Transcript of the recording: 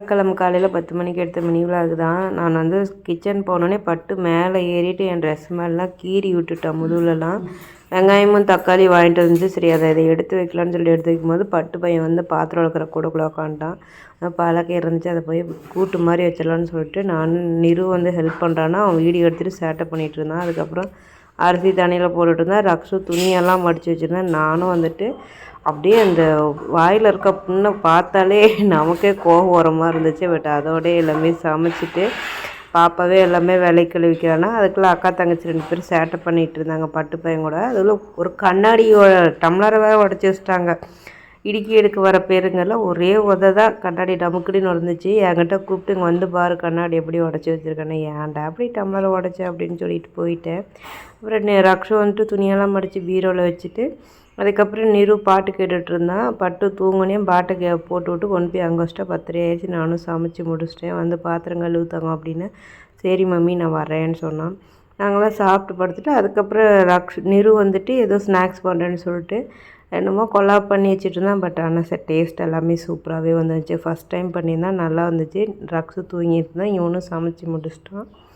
கிழமை காலையில் 10 மணிக்கு எடுத்த மினி விலாக் தான். நான் வந்து கிச்சன் போனோடனே பட்டு மேலே ஏறிட்டு என் ட்ரெஸ் மேலாம் கீறி விட்டுட்டேன் முதுகுலலாம். வெங்காயமும் தக்காளி வாங்கிட்டு வந்து சரி இதை எடுத்து வைக்கலான்னு சொல்லி எடுத்து வைக்கும்போது பட்டு பையன் வந்து பாத்திரம் வளர்க்குற கூடக்குள்ள உட்காந்துட்டான். பழக்கம் இருந்துச்சு, அதை போய் கூட்டு மாதிரி வச்சிடலான்னு சொல்லிட்டு நான் நிரு வந்து ஹெல்ப் பண்ணுறான்னா அவன் வீடியோ எடுத்துகிட்டு சேட்டை பண்ணிகிட்டு இருந்தான். அதுக்கப்புறம் அரிசி தண்ணியில் போட்டுட்டு இருந்தேன். ரக்ஷு துணியெல்லாம் மடித்து வச்சுருந்தேன். நானும் வந்துட்டு அப்படியே அந்த வாயில் இருக்க புண்ணை பார்த்தாலே நமக்கே கோபம் வர மாதிரி இருந்துச்சு. பட் அதோடய எல்லாமே சமைச்சிட்டு பாப்பாவே எல்லாமே விலைக்கு கழுவிக்கிறானா. அதுக்குள்ளே அக்கா தங்கச்சி 2 பேரும் சேட்டை பண்ணிகிட்டு இருந்தாங்க பட்டு பையன் கூட. அதில் ஒரு கண்ணாடியோட டம்ளரை வேறு உடச்சி வச்சிட்டாங்க. இடுக்கி எடுக்க வர பேருங்கெல்லாம் ஒரே தான் கண்ணாடி டமுக்குடின்னு இருந்துச்சு. என்கிட்ட கூப்பிட்டு இங்கே வந்து பாரு கண்ணாடி எப்படி உடச்சி வச்சுருக்கேன்னு. ஏன்டா அப்படி டம்ளரை உடச்சி அப்படின்னு சொல்லிட்டு போயிட்டேன். அப்புறம் ரக்ஷு வந்துட்டு துணியெல்லாம் மடித்து பீரோவில் வச்சுட்டு அதுக்கப்புறம் நிரு பாட்டு கேட்டுட்டு இருந்தான். பட்டு தூங்குனேன். பாட்டை போட்டு விட்டு கொண்டு போய் அங்கே வச்சிட்டா 10:30 ஆயிடுச்சு. நானும் சமைச்சு முடிச்சிட்டேன். வந்து பாத்திரம் கழுவுத்தாங்க அப்படின்னு. சரி மம்மி நான் வரேன்னு சொன்னான். நாங்களாம் சாப்பிட்டு படுத்துட்டு அதுக்கப்புறம் நிரு வந்துட்டு ஏதோ ஸ்நாக்ஸ் பண்ணுறேன்னு சொல்லிட்டு என்னமோ கொலாப் பண்ணி வச்சுட்டு இருந்தான். பட் ஆனால் டேஸ்ட் எல்லாமே சூப்பராகவே வந்துச்சு. ஃபஸ்ட் டைம் பண்ணியிருந்தான், நல்லா வந்துச்சு. ரக்ஸு தூங்கிட்டு இருந்தான். இவனும் சமைச்சு முடிச்சிட்டான்.